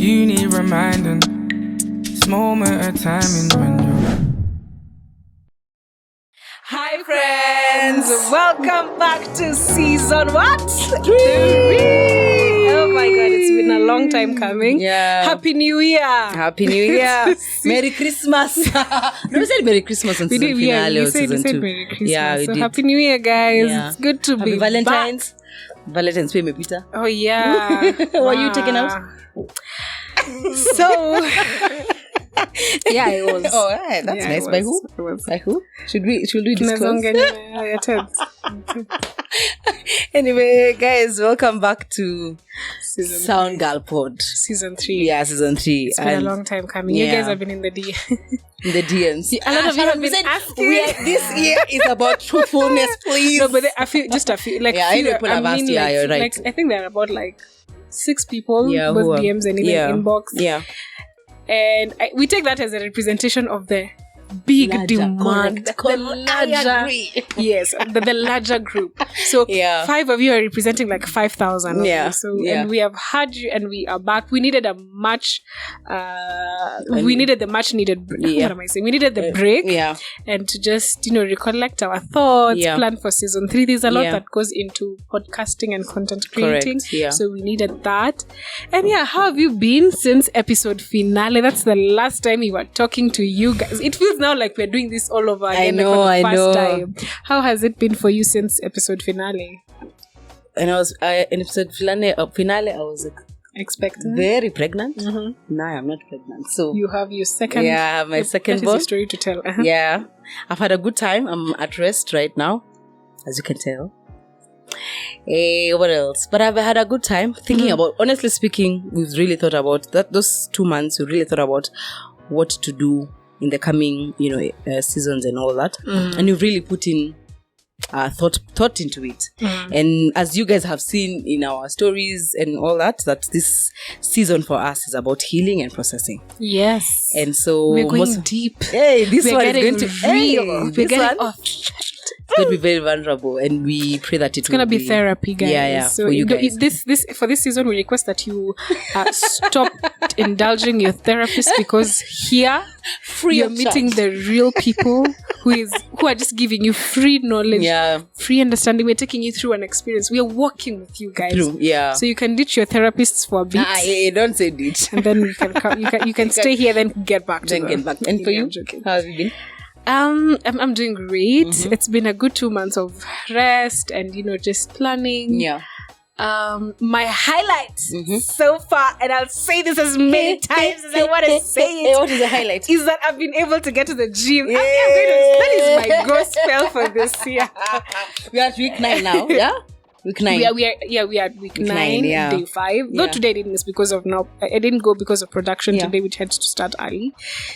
you need reminding. This moment of time in window. Hi friends, welcome back to season what? 3. Oh my god, it's been a long time coming. Yeah. Happy New Year. Happy New Year. Merry Christmas. No, we said Merry Christmas on season finale or season 2. Merry Christmas. Yeah, we so did. Happy New Year, guys. Yeah. It's good to Happy be Valentine's. back. Valentine's Day, Peter. Oh yeah. Were you taken out? So yeah, it was. Oh, right. That's Yeah, nice. it By was. who? It was. By who? Should we disclose? Anyway, guys, welcome back to Season Sound Girl Pod. Season 3. Yeah, season 3. It's been a long time coming. You Yeah. guys have been in the D. In the DMs. A lot of you have been said asking. this year is about truthfulness, please. No, but a few, like Yeah, I know few, people have asked, yeah, like, you're right. Like, I think there are about like 6 people, Yeah, both who are- DMs and even yeah. inbox. Yeah. And we take that as a representation of the big Larger, demand. correct. The I larger, agree. yes, the larger group. So Yeah. 5 of you are representing like 5,000 of Yeah, you. So yeah. and we have had you and we are back. We needed a much we needed the much needed Yeah. what am I saying? We needed the break Yeah. and to just, recollect our thoughts, Yeah. plan for season 3. There's a lot Yeah. that goes into podcasting and content creating. Correct, yeah. So we needed that. And yeah, how have you been since episode finale? That's the last time we were talking to you guys. It feels now like we're doing this all over again know, for the I first know. time. How has it been for you since episode finale? And in episode finale, I was like, Expected. very pregnant. Mm-hmm. No, I'm not pregnant. So You have your second. yeah, I have my second That is your born. story to tell. Uh-huh. Yeah, I've had a good time. I'm at rest right now, as you can tell. What else? But I've had a good time thinking about. Honestly speaking, we've really thought about that. Those 2 months, we really thought about what to do in the coming, seasons and all that. And you've really put in thought into it. And as you guys have seen in our stories and all that this season for us is about healing and processing. Yes. And so We're going deep. Hey, this We're one is getting going to real. We're We're getting it's going to be very vulnerable, and we pray that It's gonna be therapy, guys. Yeah, So for you guys. this for this season, we request that you stop indulging your therapist, because here Free you're of meeting charge. the real people who are just giving you free knowledge, Yeah. free understanding. We're taking you through an experience. We are walking with you guys. True, yeah. So you can ditch your therapists for a bit, Don't say ditch. and then you can come, you can stay here, then get back to Then them. get back. And for Yeah, you, I'm joking. how have you been? I'm doing great. It's been a good 2 months of rest and just planning. Yeah. My highlight so far, and I'll say this as many times as I want to say it, What is the highlight? is that I've been able to get to the gym. Yay! That is my gospel for this year. We are at week 9 now. Yeah. Week 9. We are at week 9, yeah. day 5. Yeah. Not today, I didn't miss because of now. I didn't go because of production Yeah. today, which had to start early.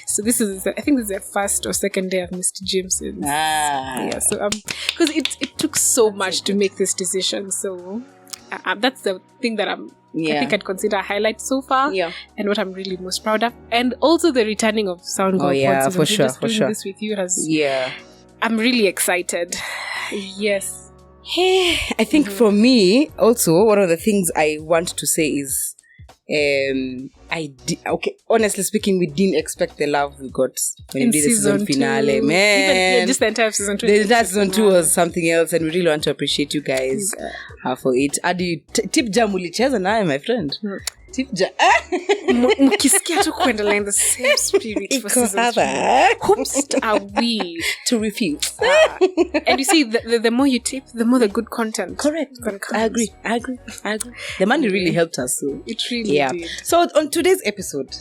So I think this is the first or second day I've missed gym since. Yeah, so because it took so much to make this decision. So that's the thing that I think I'd consider a highlight so far. Yeah. And what I'm really most proud of, and also the returning of Sound Girl yeah, Pod for season. sure, Just for doing sure. this with you Yeah. I'm really excited. Yes. I think for me, also, one of the things I want to say is, honestly speaking, we didn't expect the love we got when we did the season finale. 2. Man. Even, just the entire season 2. The entire season 2 was something else, and we really want to appreciate you guys for it. Adi, tip jam ulicheza naye, my friend. Tip jam. Mkisikia tu kuendelea in the same spirit for season 3. Whomst are we to refuse? And you see, the more you tip, the more the good content. Correct. Comes. I agree. The money really helped us. So. It really did. So on today's episode,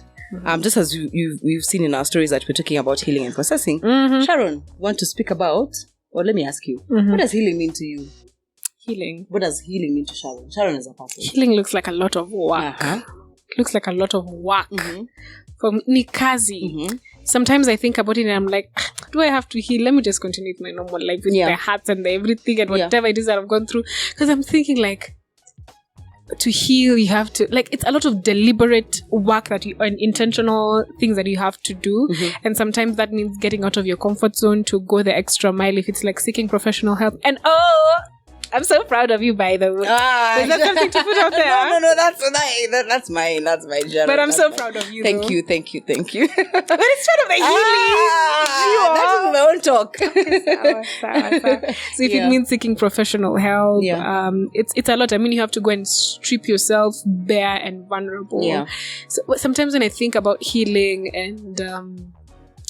just as we've seen in our stories that we're talking about healing and processing, Sharon, want to speak about, or let me ask you, what does healing mean to you? Healing. What does healing mean to Sharon? Sharon is a person. Healing looks like a lot of work. Looks like a lot of work. From ni kazi. Sometimes I think about it and I'm like, do I have to heal? Let me just continue with my normal life with the hurts and the everything and whatever it is that I've gone through. Because I'm thinking like, to heal, you have to, like, it's a lot of deliberate work and intentional things that you have to do. And sometimes that means getting out of your comfort zone to go the extra mile if it's like seeking professional help. And I'm so proud of you, by the way. Is that something to put out there? No, that's mine. That's my journal. But I'm so proud of you. Thank you. But it's part of the healing. That is my own talk. So if it means seeking professional help, it's a lot. I mean, you have to go and strip yourself bare and vulnerable. Yeah. So sometimes when I think about healing and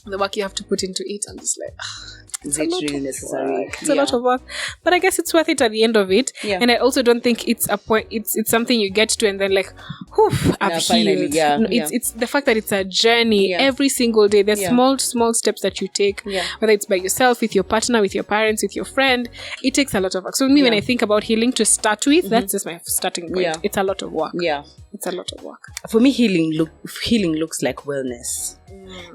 the work you have to put into it, I'm just like, is it really necessary? It's a lot of work, but I guess it's worth it at the end of it. Yeah. And I also don't think it's a point. It's something you get to and then like, whew, I've healed. It's the fact that it's a journey every single day. There's small steps that you take, whether it's by yourself, with your partner, with your parents, with your friend. It takes a lot of work. So me, when I think about healing to start with, that's just my starting point. It's a lot of work. Yeah, it's a lot of work. For me, healing looks like wellness,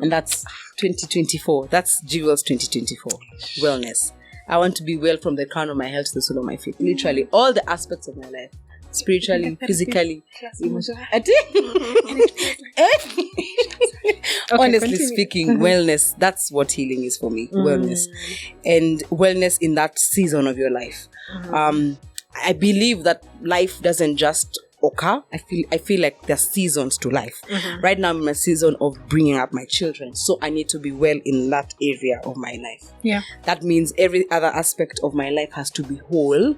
and that's 2024. That's Jewel's 2024 wellness. I want to be well from the crown of my head to the sole of my feet. Literally all the aspects of my life, spiritually, physically, emotionally. Honestly speaking, wellness, that's what healing is for me. Wellness. And wellness in that season of your life. I believe that life doesn't just occur. I feel like there's seasons to life. Right now I'm in a season of bringing up my children, so I need to be well in that area of my life. That means every other aspect of my life has to be whole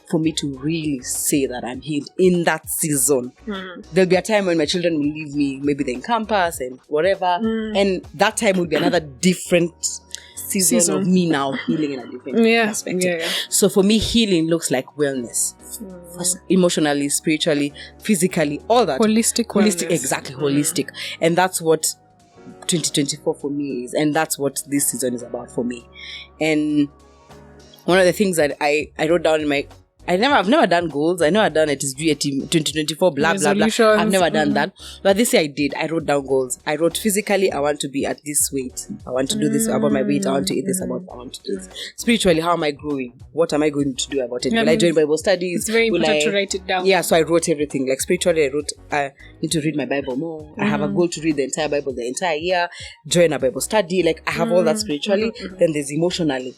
for me to really say that I'm healed in that season. There'll be a time when my children will leave me, maybe they're in campus and whatever, and that time will be another different season of me now healing in a different perspective. So for me, healing looks like wellness. Emotionally, spiritually, physically, all that. Holistic, exactly, holistic. And that's what 2024 for me is. And that's what this season is about for me. And one of the things that I wrote down in my... I've never done goals. I know I've done it is due 2024, blah, blah, blah. I've never done that. But this year I did. I wrote down goals. I wrote physically, I want to be at this weight. I want to do this about my weight. I want to eat this about, I want to do this. Spiritually, how am I growing? What am I going to do about it? Will I join Bible studies? It's very important to write it down. Yeah, so I wrote everything. Like spiritually, I wrote, I need to read my Bible more. I have a goal to read the entire Bible the entire year. Join a Bible study. Like I have all that spiritually. Then there's emotionally.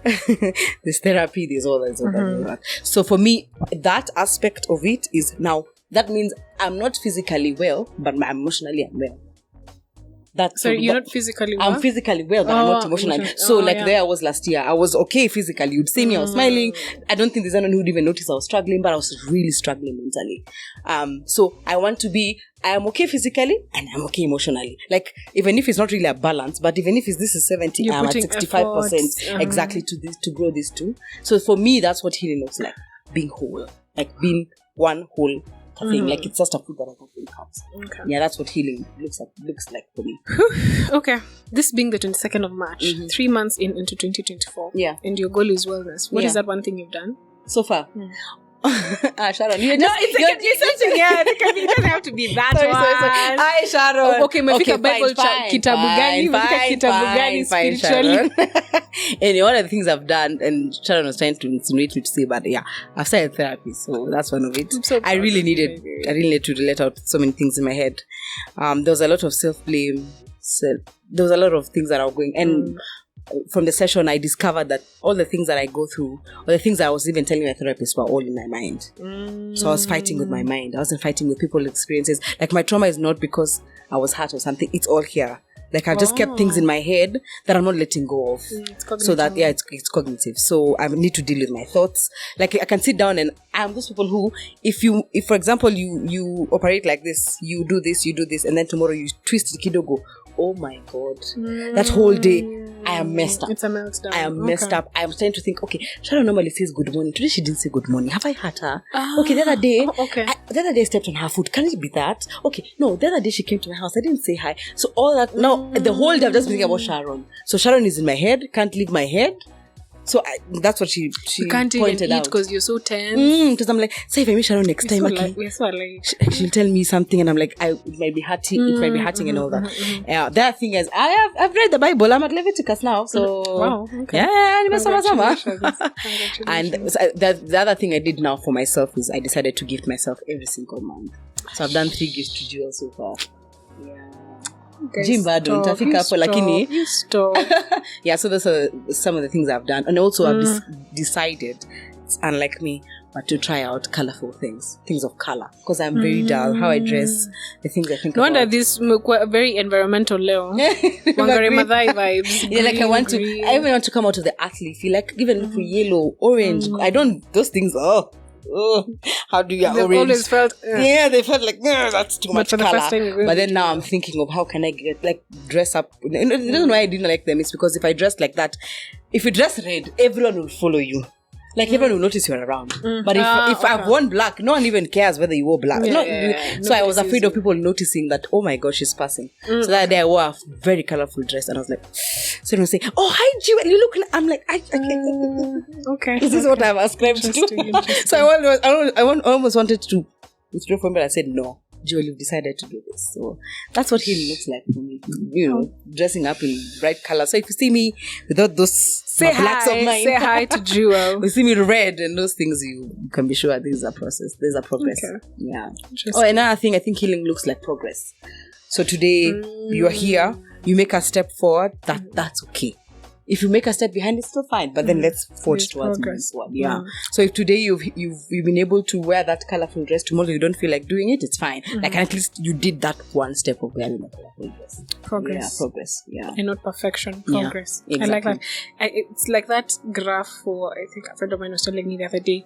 There's therapy, there's all that. So for me, that aspect of it is now, that means I'm not physically well, but emotionally I'm well. You're not physically well? I'm physically well, but I'm not emotionally. So there I was last year. I was okay physically. You'd see me, I was smiling. I don't think there's anyone who would even notice I was struggling, but I was really struggling mentally. So I want to be, I am okay physically and I'm okay emotionally. Like, even if it's not really a balance, but even if this is 70, I'm at 65% exactly to this, to grow this too. So for me, that's what healing looks like. Being whole. Like being one whole thing. Like it's just a food that I have in cups. Yeah, that's what healing looks like for me. Okay. This being the 22nd of March, 3 months into 2024. Yeah. And your goal is wellness. What is that one thing you've done? So far? Sharon, you're something. Yeah, it doesn't have to be that one. Hi, Sharon. Okay, maybe Bible kitabu gani spiritually. And one of the things I've done, and Sharon was trying to insinuate me to say, but yeah, I've started therapy, so that's one of it. I really needed to let out so many things in my head. There was a lot of self-blame. There was a lot of things that I was going, and from the session, I discovered that all the things that I go through, or the things I was even telling my therapist, were all in my mind. So I was fighting with my mind. I wasn't fighting with people's experiences. Like my trauma is not because I was hurt or something. It's all here. Like I've just kept things in my head that I'm not letting go of. So that, it's cognitive. So I need to deal with my thoughts. Like I can sit down and I'm those people who, if for example, you operate like this, you do this, and then tomorrow you twist the kidogo. Oh my God. That whole day, I am messed up. It's a meltdown. I am messed up. I am starting to think, okay, Sharon normally says good morning. Today she didn't say good morning. Have I hurt her? Okay, the other day, I stepped on her foot. Can it be that? Okay, no, the other day she came to my house. I didn't say hi. So all that, now the whole day I've just been thinking about Sharon. So Sharon is in my head, can't leave my head. So that's what she you can't pointed even eat out. Because you're so tense. Because I'm like, say if I meet Sharon next time, she'll tell me something, and I'm like, it might be hurting. It might be hurting and all that. The other thing is, I've read the Bible. I'm at Leviticus now, so wow, okay. Yeah, and the other thing I did now for myself is I decided to gift myself every single month. So I've done 3 gifts to Jewel so far. Yeah. Guys, Gym bado, stop. nitafika You hapo, stop. lakini- You stop. Yeah, so those are some of the things I've done. And also I've decided, it's unlike me, but to try out colorful things of color. Because I'm very dull. How I dress, the things I think No wonder about. this very environmental Leo. Wangari Green. Maathai vibes. Yeah, like I want Green. to, I even want to come out of the athlete feel, like even for yellow, orange. I don't, those things, how do you get They've orange? always felt. Yeah, they felt like, that's too much for the color. first time, you're going But to then now I'm thinking of how can I get, like, dress up. The reason why I didn't like them is because if I dress like that, if you dress red, everyone will follow you. Like, everyone will notice you're around. But if I've worn black, no one even cares whether you wore black. So I was afraid of people noticing that, oh my gosh, she's passing. So that day I wore a very colorful dress and I was like, so they say, oh, hi, Jewel, you look, I'm like, Okay. this is what I've ascribed to. Interesting. So I almost wanted to withdraw from it. I said, no, Jewel, you've decided to do this. So that's what he looks like for me. You know, dressing up in bright colors. So if you see me without those Say blacks hi. of mine, Say hi to Jewel. you see me red and those things, you can be sure there's a process. There's a progress. Okay. Yeah. Interesting. Oh, another thing, I think healing looks like progress. So today you're here, you make a step forward, that's okay. If you make a step behind, it's still fine. But then let's forge There's towards progress. this one. Yeah. So if today you've been able to wear that colorful dress, tomorrow you don't feel like doing it, it's fine. Like at least you did that one step of wearing a colorful dress. Progress. Yeah, progress. Yeah. And not perfection. Yeah, Progress. I like that. exactly. It's like that graph for, I think a friend of mine was telling me the other day.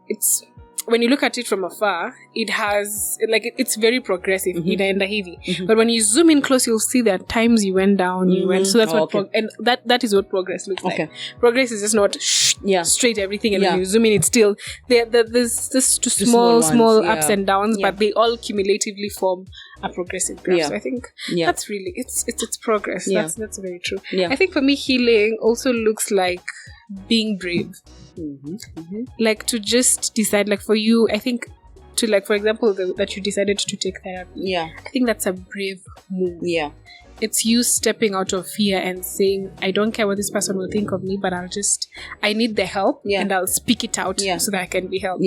It's, when you look at it from afar, it has, like, it's very progressive, inaenda hivi. But when you zoom in close, you'll see that times you went down, you went. So that's what, and that is what progress looks like. Progress is just not straight everything, and when you zoom in, it's still there's just two small ups and downs, but they all cumulatively form a progressive graph. So I think that's really it's progress. That's very true. I think for me, healing also looks like being brave. Like to just decide, like for you, I think to, like, for example, that you decided to take therapy. I think that's a brave move. It's you stepping out of fear and saying, I don't care what this person will think of me, but I need the help and I'll speak it out so that I can be helped.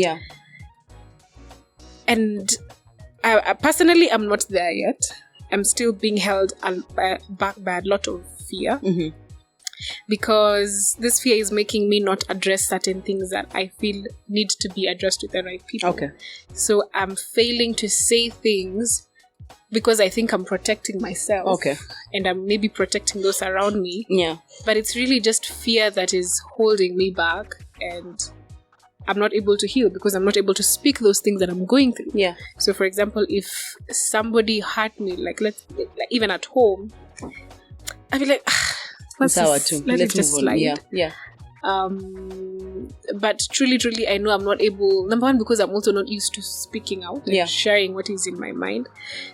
And I personally, I'm not there yet. I'm still being held back by a lot of fear. Because this fear is making me not address certain things that I feel need to be addressed with the right people. So I'm failing to say things because I think I'm protecting myself. And I'm maybe protecting those around me. But it's really just fear that is holding me back, and I'm not able to heal because I'm not able to speak those things that I'm going through. So for example, if somebody hurt me, like even at home, I'd be like, let's just slide. But truly, I know I'm not able. Number one, because I'm also not used to speaking out, sharing what is in my mind.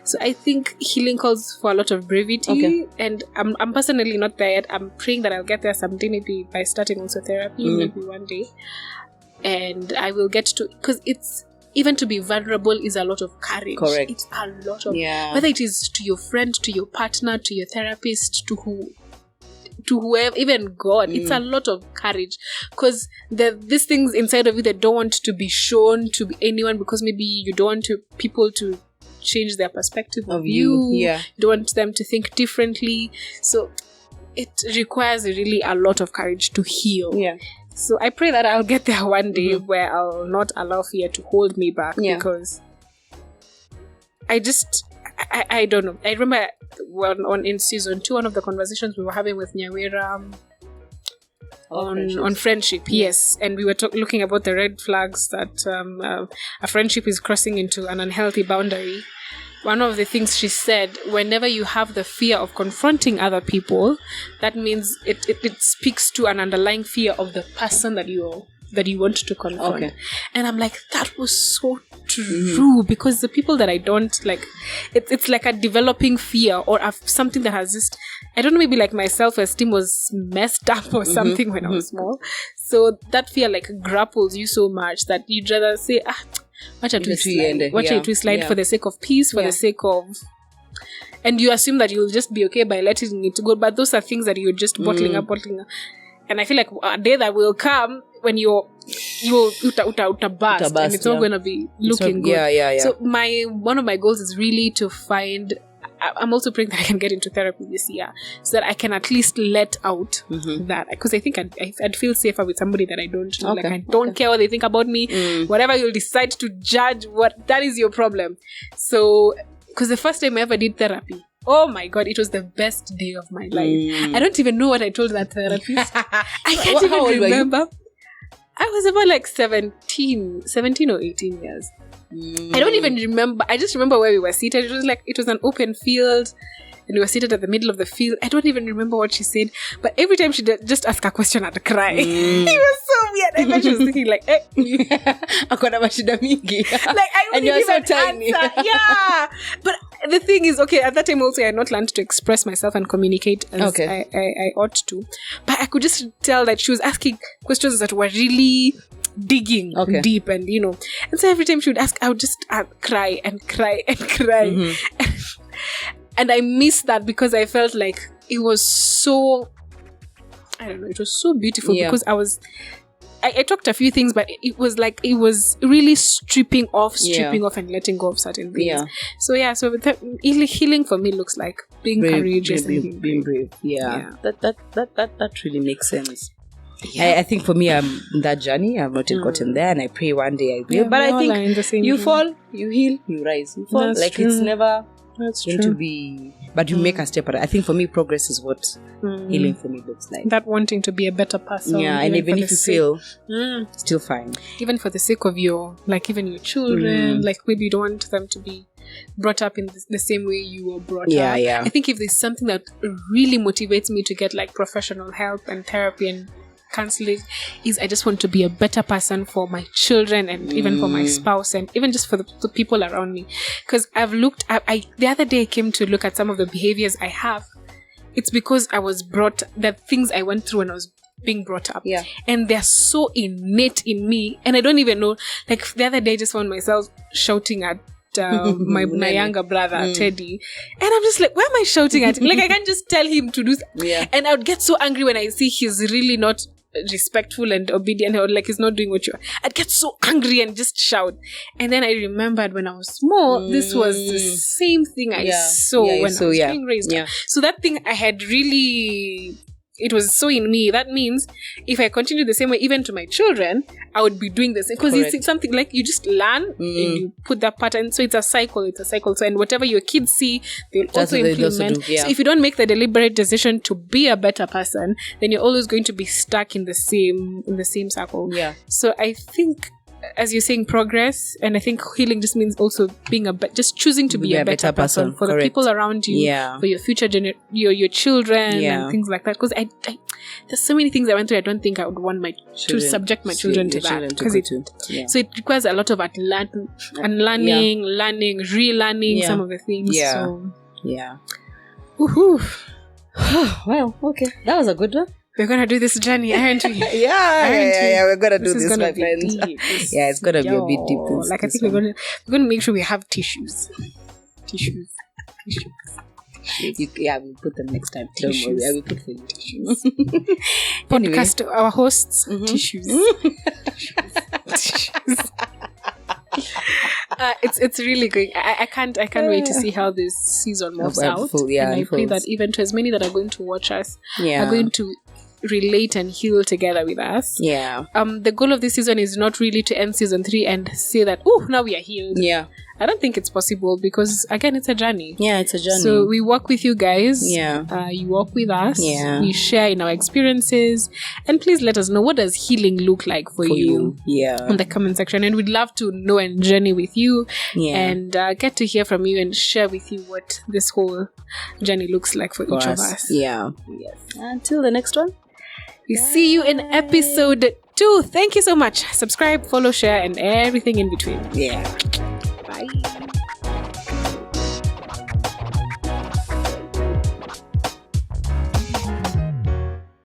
So I think healing calls for a lot of brevity, and I'm personally not there yet. I'm praying that I'll get there someday, maybe by starting also therapy, maybe one day, and I will get to, because it's, even to be vulnerable is a lot of courage. It's a lot of, whether it is to your friend, to your partner, to your therapist, to whoever, even God, it's a lot of courage, because these things inside of you that don't want to be shown to anyone, because maybe you don't want people to change their perspective of you. You don't want them to think differently. So it requires really a lot of courage to heal. So I pray that I'll get there one day where I'll not allow fear to hold me back, because I don't know. I remember in season 2, one of the conversations we were having with Nyawira on friendship. Yes, and we were looking about the red flags that a friendship is crossing into an unhealthy boundary. One of the things she said, whenever you have the fear of confronting other people, that means it speaks to an underlying fear of the person that you want to confront. And I'm like, that was so true, because the people that I don't like, it's like a developing fear, or something that has just, I don't know, maybe like my self-esteem was messed up or something when I was small. So that fear like grapples you so much that you'd rather say, watch it slide for the sake of peace, for the sake of, and you assume that you'll just be okay by letting it go. But those are things that you're just bottling up. And I feel like a day that will come when you uta burst, and it's not going to be looking good. So one of my goals is really to find I'm also praying that I can get into therapy this year so that I can at least let out that, because I think I'd feel safer with somebody that I don't know. Like, I don't care what they think about me. Whatever you'll decide to judge, that is your problem. So, because the first time I ever did therapy, oh my God, it was the best day of my life. I don't even know what I told that therapist. I can't even remember. I was about like 17 or 18 years. I don't even remember. I just remember where we were seated. It was an open field, and we were seated at the middle of the field. I don't even remember what she said, but every time she did just ask a question, I'd cry. It was so weird. I bet she was thinking like, Akona mashida mingi. Like, I wouldn't you're even so tiny. answer. Yeah. But the thing is, okay, at that time also I had not learned to express myself and communicate as I ought to. But I could just tell that she was asking questions that were really digging deep, and and so every time she would ask, I would just cry and cry and cry. And I missed that because I felt like it was so, I don't know, it was so beautiful because I talked a few things, but it was really stripping off and letting go of certain things. So healing for me looks like being courageous and being brave. That really makes sense. I think for me, I'm in that journey. I've not yet gotten there, and I pray one day I will. But I think you fall, you heal, you rise. You fall. It's never going to be. But you make a step at it. I think for me, progress is what healing for me looks like. That wanting to be a better person. Yeah, and even if you fail, still fine. Even for the sake of even your children, like maybe you don't want them to be brought up in the same way you were brought up. I think if there's something that really motivates me to get like professional help and therapy and counseling, is I just want to be a better person for my children and even for my spouse and even just for the people around me. Because I've looked at, the other day I came to look at some of the behaviors I have. It's because I was the things I went through when I was being brought up. And they're so innate in me. And I don't even know, like the other day I just found myself shouting at my younger brother Teddy, and I'm just like, why am I shouting at him? Like, I can't just tell him to do and I would get so angry when I see he's really not respectful and obedient, or like he's not doing what I'd get so angry and just shout. And then I remembered when I was small, this was the same thing I saw when I was being raised up. So that thing I had really, it was so in me. That means if I continue the same way, even to my children, I would be doing the same. Because it's something like you just learn and you put that pattern. So it's a cycle. So, and whatever your kids see, they'll also implement. So if you don't make the deliberate decision to be a better person, then you're always going to be stuck in the same circle. So I think, as you're saying, progress, and I think healing just means also being just choosing to be a better person for the people around you, for your future your children and things like that. Because I there's so many things I went through. I don't think I would want to subject my children to that, because so it requires a lot of learning, relearning some of the things. Well, okay, that was a good one. We're gonna do this journey, aren't we? We're gonna do this, my friends. It's gonna be a bit deep. Like, I think we're gonna make sure we have tissues. We'll put them next time. Don't worry, I will put for you tissues. Podcast, our hosts, tissues. It's really good. I can't wait to see how this season moves out. And I pray that even to as many that are going to watch us are going to relate and heal together with us. The goal of this season is not really to end season 3 and say that, now we are healed. I don't think it's possible, because again, it's a journey. It's a journey. So we walk with you guys. You walk with us. We share in our experiences, and please let us know, what does healing look like for you in the comment section, and we'd love to know and journey with you and get to hear from you and share with you what this whole journey looks like for each of us. Until the next one, we see you in episode 2. Thank you so much. Subscribe, follow, share, and everything in between.